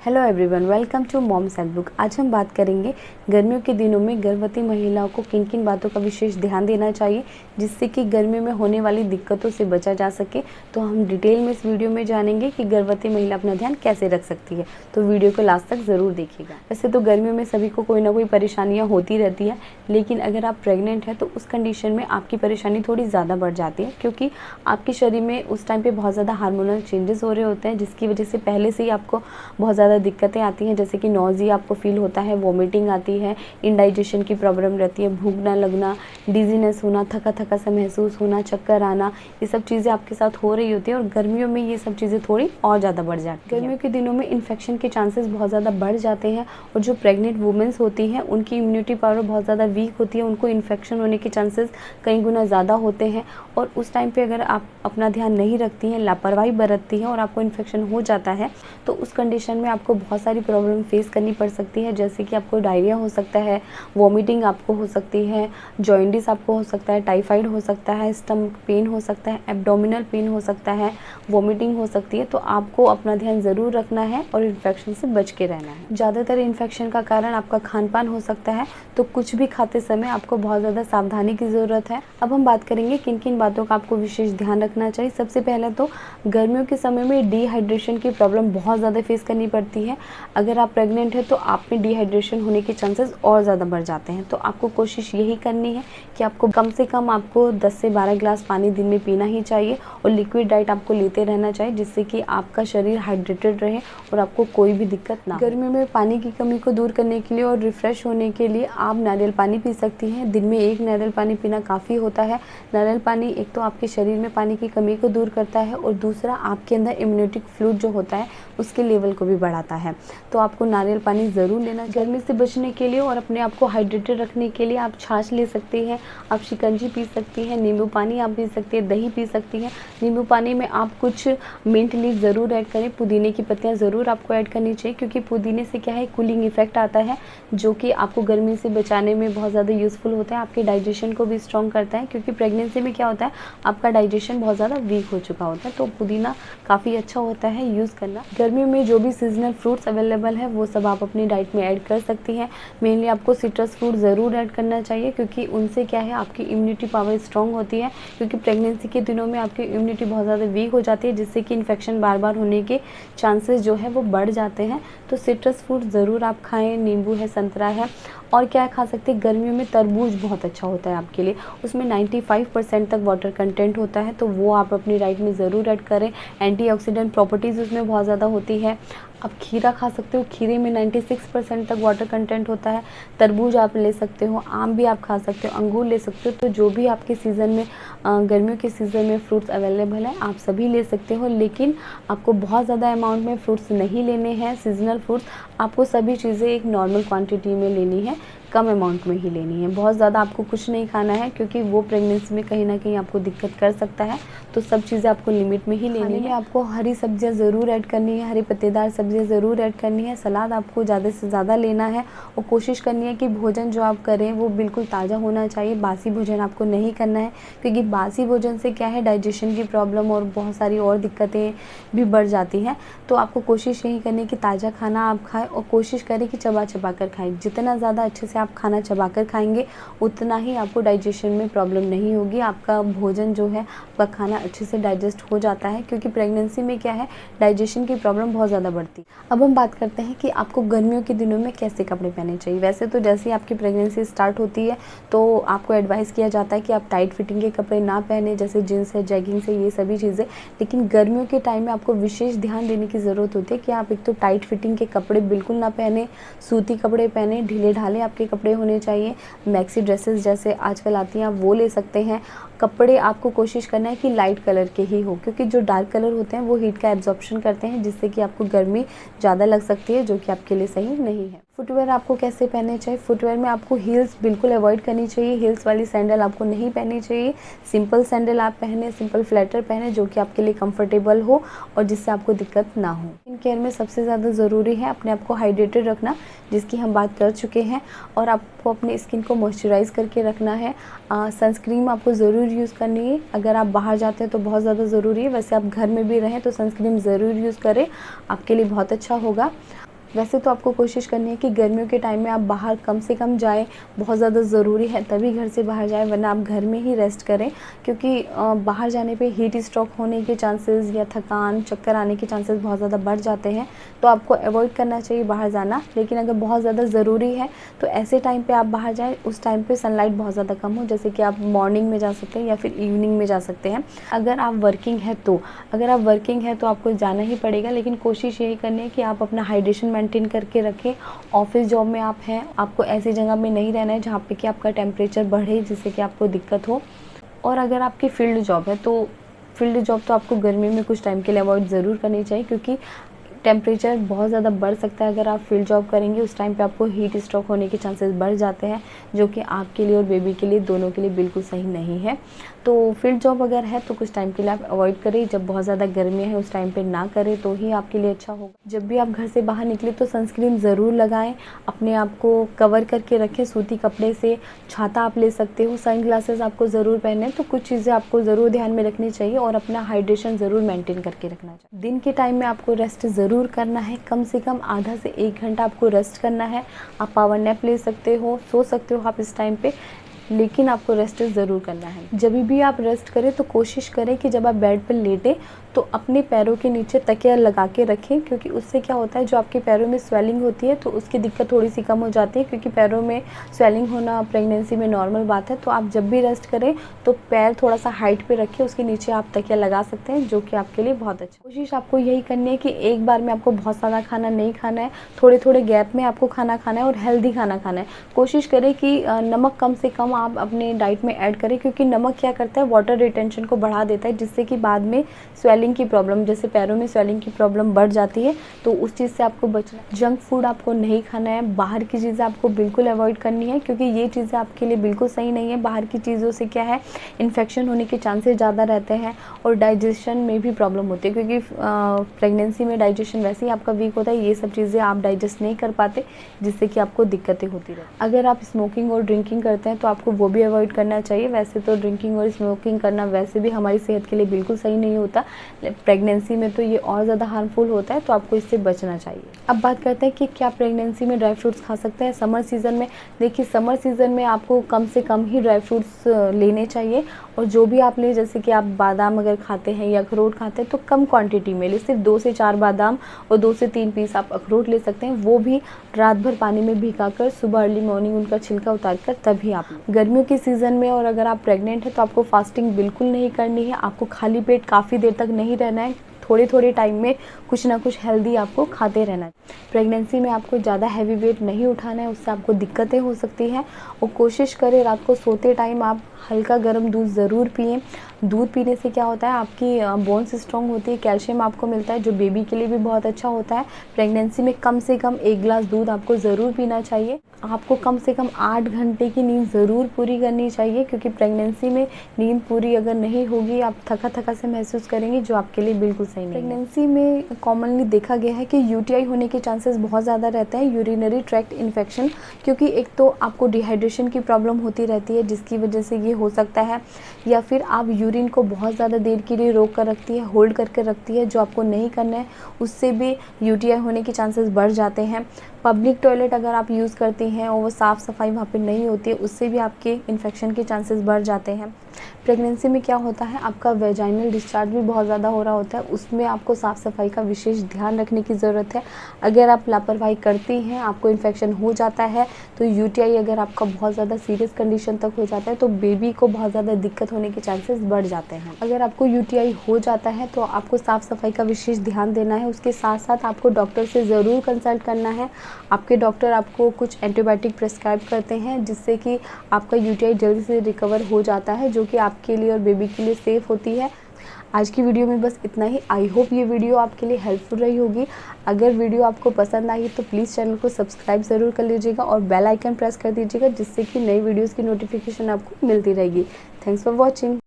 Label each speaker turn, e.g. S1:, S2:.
S1: Hello everyone, welcome to mom's handbook. आज हम बात करेंगे गर्मियों के दिनों में गर्भवती महिलाओं को किन किन बातों का विशेष ध्यान देना चाहिए जिससे कि गर्मियों में होने वाली दिक्कतों से बचा जा सके। तो हम डिटेल में इस वीडियो में जानेंगे कि गर्भवती महिला अपना ध्यान कैसे रख सकती है। तो वीडियो को लास्ट तक ज़रूर देखिएगा। वैसे तो गर्मियों में सभी को कोई ना कोई परेशानियाँ होती रहती है, लेकिन अगर आप प्रेग्नेंट हैं तो उस कंडीशन में आपकी परेशानी थोड़ी ज़्यादा बढ़ जाती है, क्योंकि आपके शरीर में उस टाइम पर बहुत ज़्यादा हार्मोनल चेंजेस हो रहे होते हैं, जिसकी वजह से पहले से ही आपको बहुत ज़्यादा दिक्कतें आती हैं, जैसे कि नॉज़िया आपको फील होता है, वॉमिटिंग आती है, इंडाइजेशन की प्रॉब्लम रहती है, भूख ना लगना, डिजीनेस होना, थका थका सा महसूस होना, चक्कर आना, ये सब चीज़ें आपके साथ हो रही होती है। और गर्मियों में ये सब चीज़ें थोड़ी और ज़्यादा बढ़ जाती हैं। गर्मियों के दिनों में इन्फेक्शन के चांसेस बहुत ज़्यादा बढ़ जाते हैं, और जो प्रेग्नेंट वुमेंस होती हैं उनकी इम्यूनिटी पावर बहुत ज़्यादा वीक होती है, उनको इन्फेक्शन होने के चांसेस कई गुना ज़्यादा होते हैं। और उस टाइम पे अगर आप अपना ध्यान नहीं रखती हैं, लापरवाही बरतती हैं और आपको इन्फेक्शन हो जाता है, तो उस कंडीशन में आपको बहुत सारी प्रॉब्लम फेस करनी पड़ सकती है, जैसे कि आपको डायरिया हो सकता है, वॉमिटिंग आपको हो सकती है, जॉइंडिस आपको हो सकता है, टाइफाइड हो सकता है, स्टमक पेन हो सकता है, एब्डोमिनल पेन हो सकता है, वॉमिटिंग हो सकती है। तो आपको अपना ध्यान ज़रूर रखना है और इन्फेक्शन से बच के रहना है। ज़्यादातर इन्फेक्शन का कारण आपका खान पान हो सकता है, तो कुछ भी खाते समय आपको बहुत ज़्यादा सावधानी की ज़रूरत है। अब हम बात करेंगे किन किन बातों का आपको विशेष ध्यान रखना चाहिए। सबसे पहले तो गर्मियों के समय में डिहाइड्रेशन की प्रॉब्लम बहुत ज़्यादा फेस करनी पड़ती है। अगर आप प्रेग्नेंट है तो आप में डिहाइड्रेशन होने के चांसेस और ज़्यादा बढ़ जाते हैं। तो आपको कोशिश यही करनी है कि आपको कम से कम 10 से 12 गिलास पानी दिन में पीना ही चाहिए, और लिक्विड डाइट आपको लेते रहना चाहिए, जिससे कि आपका शरीर हाइड्रेटेड रहे और आपको कोई भी दिक्कत ना हो। गर्मियों में पानी की कमी को दूर करने के लिए और रिफ़्रेश होने के लिए आप नारियल पानी पी सकती हैं। दिन में 1 नारियल पानी पीना काफ़ी होता है। नारियल पानी एक तो आपके शरीर में पानी की कमी को दूर करता है, और दूसरा आपके अंदर इम्यूनिटी फ्लूइड जो होता है उसके लेवल को भी बढ़ाता है। तो आपको नारियल पानी ज़रूर लेना। गर्मी से बचने के लिए और अपने आप को हाइड्रेटेड रखने के लिए आप छाछ ले सकती हैं, आप शिकंजी पी सकती हैं, नींबू पानी आप पी सकती हैं, दही पी सकती हैं। नींबू पानी में आप कुछ मिंट लीफ ज़रूर ऐड करें, पुदीने की पत्तियां ज़रूर आपको ऐड करनी चाहिए, क्योंकि पुदीने से क्या है, कूलिंग इफेक्ट आता है, जो कि आपको गर्मी से बचाने में बहुत ज़्यादा यूज़फुल होता है। आपके डाइजेशन को भी स्ट्रॉन्ग करता है, क्योंकि प्रेगनेंसी में क्या होता है, आपका डाइजेशन बहुत ज़्यादा वीक हो चुका होता है। तो पुदीना काफ़ी अच्छा होता है यूज़ करना। गर्मियों में जो भी सीजनल फ्रूट्स अवेलेबल है वो सब आप अपनी डाइट में ऐड कर सकती हैं। मेनली आपको सिट्रस फ्रूट ज़रूर ऐड करना चाहिए, क्योंकि उनसे क्या है, आपकी इम्यूनिटी पावर स्ट्रॉन्ग होती है। क्योंकि प्रेगनेंसी के दिनों में आपकी इम्यूनिटी बहुत ज़्यादा वीक हो जाती है, जिससे कि इन्फेक्शन बार बार होने के चांसेस जो है वो बढ़ जाते हैं। तो सिट्रस फ्रूट ज़रूर आप खाएँ, नींबू है, संतरा है। और क्या खा सकते हैं, गर्मियों में तरबूज बहुत अच्छा होता है आपके लिए, उसमें 95% तक वाटर कंटेंट होता है, तो वो आप अपनी डाइट में ज़रूर ऐड करें। एंटीऑक्सीडेंट प्रॉपर्टीज़ उसमें बहुत ज़्यादा होती है। आप खीरा खा सकते हो, खीरे में 96% तक वाटर कंटेंट होता है। तरबूज आप ले सकते हो, आम भी आप खा सकते हो, अंगूर ले सकते हो। तो जो भी आपके सीज़न में गर्मियों के सीज़न में फ्रूट्स अवेलेबल हैं आप सभी ले सकते हो, लेकिन आपको बहुत ज़्यादा अमाउंट में फ्रूट्स नहीं लेने हैं। सीजनल फ्रूट्स आपको सभी चीज़ें एक नॉर्मल क्वांटिटी में लेनी है, कम अमाउंट में ही लेनी है। बहुत ज़्यादा आपको कुछ नहीं खाना है, क्योंकि वो प्रेगनेंसी में कहीं ना कहीं आपको दिक्कत कर सकता है। तो सब चीज़ें आपको लिमिट में ही लेनी है। आपको हरी सब्जियां ज़रूर ऐड करनी है, हरी पत्तेदार सब्जियां ज़रूर ऐड करनी है। सलाद आपको ज़्यादा से ज़्यादा लेना है, और कोशिश करनी है कि भोजन जो आप करें वो बिल्कुल ताज़ा होना चाहिए। बासी भोजन आपको नहीं करना है, क्योंकि बासी भोजन से क्या है, डाइजेशन की प्रॉब्लम और बहुत सारी और दिक्कतें भी बढ़ जाती हैं। तो आपको कोशिश यही करनी है कि ताज़ा खाना आप खाएँ, और कोशिश करें कि चबा चबा कर खाएँ। जितना ज़्यादा अच्छे से आप खाना चबा कर खाएंगे उतना ही आपको डाइजेशन में प्रॉब्लम नहीं होगी। आपका भोजन जो है, आपका खाना अच्छे से डाइजेस्ट हो जाता है, क्योंकि प्रेगनेंसी में क्या है, डाइजेशन की प्रॉब्लम बहुत ज़्यादा बढ़ती है। अब हम बात करते हैं कि आपको गर्मियों के दिनों में कैसे कपड़े पहनने चाहिए। वैसे तो जैसे ही आपकी प्रेगनेंसी स्टार्ट होती है तो आपको एडवाइस किया जाता है कि आप टाइट फिटिंग के कपड़े ना पहने, जैसे जींस है, जैगिंग्स है, ये सभी चीज़ें। लेकिन गर्मियों के टाइम में आपको विशेष ध्यान देने की ज़रूरत होती है कि आप एक तो टाइट फिटिंग के कपड़े बिल्कुल ना पहने, सूती कपड़े पहने, ढीले ढाले आपके कपड़े होने चाहिए। मैक्सी ड्रेसेस जैसे आजकल आती हैं आप वो ले सकते हैं। कपड़े आपको कोशिश करना है कि लाइट कलर के ही हो, क्योंकि जो डार्क कलर होते हैं वो हीट का एब्जॉर्प्शन करते हैं, जिससे कि आपको गर्मी ज़्यादा लग सकती है, जो कि आपके लिए सही नहीं है। फुटवेयर आपको कैसे पहनने चाहिए। फुटवेयर में आपको हील्स बिल्कुल अवॉइड करनी चाहिए। हील्स वाली सैंडल आपको नहीं पहननी चाहिए। सिंपल सैंडल आप पहने, सिंपल फ्लैटर पहने, जो कि आपके लिए कंफर्टेबल हो और जिससे आपको दिक्कत ना हो। स्किन केयर में सबसे ज़्यादा ज़रूरी है अपने आप को हाइड्रेटेड रखना, जिसकी हम बात कर चुके हैं, और आपको अपनी स्किन को मॉइस्चराइज़ करके रखना है। सनस्क्रीन आपको ज़रूर यूज़ करनी है। अगर आप बाहर जाते हैं तो बहुत ज़्यादा ज़रूरी है, वैसे आप घर में भी रहें तो सनस्क्रीन ज़रूर यूज़ करें, आपके लिए बहुत अच्छा होगा। वैसे तो आपको कोशिश करनी है कि गर्मियों के टाइम में आप बाहर कम से कम जाएँ, बहुत ज़्यादा ज़रूरी है तभी घर से बाहर जाएँ, वरना आप घर में ही रेस्ट करें, क्योंकि बाहर जाने पे हीट स्ट्रोक होने के चांसेस या थकान, चक्कर आने के चांसेस बहुत ज़्यादा बढ़ जाते हैं। तो आपको अवॉइड करना चाहिए बाहर जाना, लेकिन अगर बहुत ज़्यादा ज़रूरी है तो ऐसे टाइम पे आप बाहर जाएँ, उस टाइम पे सनलाइट बहुत ज़्यादा कम हो, जैसे कि आप मॉर्निंग में जा सकते हैं या फिर इवनिंग में जा सकते हैं। अगर आप वर्किंग हैं तो आपको जाना ही पड़ेगा, लेकिन कोशिश यही करनी है कि आप अपना हाइड्रेशन मेंटेन करके रखें। ऑफिस जॉब में आप हैं, आपको ऐसी जगह में नहीं रहना है जहाँ पे कि आपका टेम्परेचर बढ़े जिससे कि आपको दिक्कत हो। और अगर आपकी फील्ड जॉब है तो फील्ड जॉब तो आपको गर्मी में कुछ टाइम के लिए अवॉइड ज़रूर करनी चाहिए, क्योंकि टेम्परेचर बहुत ज़्यादा बढ़ सकता है। अगर आप फील्ड जॉब करेंगे उस टाइम पे आपको हीट स्ट्रोक होने के चांसेस बढ़ जाते हैं, जो कि आपके लिए और बेबी के लिए दोनों के लिए बिल्कुल सही नहीं है। तो फील्ड जॉब अगर है तो कुछ टाइम के लिए आप अवॉइड करें, जब बहुत ज़्यादा गर्मी है उस टाइम पे ना करें तो ही आपके लिए अच्छा होगा। जब भी आप घर से बाहर निकले तो सनस्क्रीन ज़रूर लगाएं, अपने आप को कवर करके रखें सूती कपड़े से। छाता आप ले सकते हो, सन ग्लासेस आपको ज़रूर पहने, तो कुछ चीज़ें आपको ज़रूर ध्यान में रखनी चाहिए और अपना हाइड्रेशन ज़रूर मेंटेन करके रखना चाहिए। दिन के टाइम में आपको रेस्ट ज़रूर करना है, कम से कम आधा से 1 घंटा आपको रेस्ट करना है। आप पावर नैप ले सकते हो, सो सकते हो आप इस टाइम पे, लेकिन आपको रेस्ट ज़रूर करना है। जब भी आप रेस्ट करें तो कोशिश करें कि जब आप बेड पर लेटें तो अपने पैरों के नीचे तकिया लगा के रखें, क्योंकि उससे क्या होता है, जो आपके पैरों में स्वेलिंग होती है तो उसकी दिक्कत थोड़ी सी कम हो जाती है, क्योंकि पैरों में स्वेलिंग होना प्रेगनेंसी में नॉर्मल बात है। तो आप जब भी रेस्ट करें तो पैर थोड़ा सा हाइट पे रखें, उसके नीचे आप तकिया लगा सकते हैं, जो कि आपके लिए बहुत अच्छा। कोशिश आपको यही करनी है कि एक बार में आपको बहुत सारा खाना नहीं खाना है, थोड़े थोड़े गैप में आपको खाना खाना है और हेल्दी खाना खाना है। कोशिश करें कि नमक कम से कम आप अपने डाइट में ऐड करें, क्योंकि नमक क्या करता है, वाटर रिटेंशन को बढ़ा देता है, जिससे कि बाद में स्वेलिंग की प्रॉब्लम, जैसे पैरों में स्वेलिंग की प्रॉब्लम बढ़ जाती है। तो उस चीज़ से आपको बचना है। जंक फूड आपको नहीं खाना है, बाहर की चीज़ें आपको बिल्कुल अवॉइड करनी है, क्योंकि ये चीज़ें आपके लिए बिल्कुल सही नहीं है। बाहर की चीज़ों से क्या है, इन्फेक्शन होने के चांसेस ज़्यादा रहते हैं और डाइजेशन में भी प्रॉब्लम होती है, क्योंकि प्रेगनेंसी में डाइजेशन वैसे ही आपका वीक होता है। ये सब चीज़ें आप डाइजेस्ट नहीं कर पाते, जिससे कि आपको दिक्कतें होती रहती। अगर आप स्मोकिंग और ड्रिंकिंग करते हैं तो आपको वो भी अवॉइड करना चाहिए। वैसे तो ड्रिंकिंग और स्मोकिंग करना वैसे भी हमारी सेहत के लिए बिल्कुल सही नहीं होता, प्रेगनेंसी में तो ये और ज़्यादा हार्मफुल होता है, तो आपको इससे बचना चाहिए। अब बात करते हैं कि क्या प्रेगनेंसी में ड्राई फ्रूट्स खा सकते हैं समर सीज़न में। देखिए, समर सीज़न में आपको कम से कम ही ड्राई फ्रूट्स लेने चाहिए, और जो भी आप लें, जैसे कि आप बादाम अगर खाते हैं या अखरोट खाते हैं तो कम क्वांटिटी में ले, सिर्फ 2 से 4 बादाम और 2 से 3 पीस आप अखरोट ले सकते हैं। वो भी रात भर पानी में भिगाकर सुबह अर्ली मॉर्निंग उनका छिलका उतार कर तभी आप लें। गर्मियों के सीज़न में और अगर आप प्रेग्नेंट हैं तो आपको फास्टिंग बिल्कुल नहीं करनी है। आपको खाली पेट काफ़ी देर तक नहीं रहना है, थोड़े थोड़े टाइम में कुछ ना कुछ हेल्दी आपको खाते रहना है। प्रेगनेंसी में आपको ज़्यादा हैवी वेट नहीं उठाना है, उससे आपको दिक्कतें हो सकती हैं। और कोशिश करें रात को सोते टाइम आप हल्का गर्म दूध ज़रूर पिएं। दूध पीने से क्या होता है, आपकी बोन्स स्ट्रॉन्ग होती है, कैल्शियम आपको मिलता है, जो बेबी के लिए भी बहुत अच्छा होता है। प्रेगनेंसी में कम से कम 1 गिलास दूध आपको ज़रूर पीना चाहिए। आपको कम से कम 8 घंटे की नींद ज़रूर पूरी करनी चाहिए, क्योंकि प्रेगनेंसी में नींद पूरी अगर नहीं होगी आप थका थका से महसूस करेंगे, जो आपके लिए बिल्कुल सही नहीं है। प्रेगनेंसी में कॉमनली देखा गया है कि यूटीआई होने के चांसेस बहुत ज़्यादा रहते हैं, यूरिनरी ट्रैक्ट इन्फेक्शन, क्योंकि एक तो आपको डिहाइड्रेशन की प्रॉब्लम होती रहती है जिसकी वजह से ये हो सकता है, या फिर आप यूरिन को बहुत ज़्यादा देर के लिए रोक कर रखती है, होल्ड करके रखती है, जो आपको नहीं करना है, उससे भी यूटीआई होने के चांसेस बढ़ जाते हैं। पब्लिक टॉयलेट अगर आप यूज़ करती हैं और वो साफ़ सफाई वहाँ पे नहीं होती है, उससे भी आपके इन्फेक्शन के चांसेस बढ़ जाते हैं। प्रेगनेंसी में क्या होता है, आपका वेजाइनल डिस्चार्ज भी बहुत ज़्यादा हो रहा होता है, उसमें आपको साफ़ सफाई का विशेष ध्यान रखने की ज़रूरत है। अगर आप लापरवाही करती हैं, आपको इन्फेक्शन हो जाता है, तो यूटीआई अगर आपका बहुत ज़्यादा सीरियस कंडीशन तक हो जाता है तो बेबी को बहुत ज़्यादा दिक्कत होने के चांसेस बढ़ जाते हैं। अगर आपको यूटीआई हो जाता है तो आपको साफ़ सफाई का विशेष ध्यान देना है। उसके साथ साथ आपको डॉक्टर से ज़रूर कंसल्ट करना है। आपके डॉक्टर आपको कुछ एंटीबायोटिक प्रेस्क्राइब करते हैं, जिससे कि आपका यूटीआई जल्दी से रिकवर हो जाता है, जो कि आपके लिए और बेबी के लिए सेफ़ होती है। आज की वीडियो में बस इतना ही। आई होप ये वीडियो आपके लिए हेल्पफुल रही होगी। अगर वीडियो आपको पसंद आई तो प्लीज़ चैनल को सब्सक्राइब ज़रूर कर लीजिएगा और बेल आइकन प्रेस कर दीजिएगा, जिससे कि नई वीडियोज़ की नोटिफिकेशन आपको मिलती रहेगी। Thanks for watching.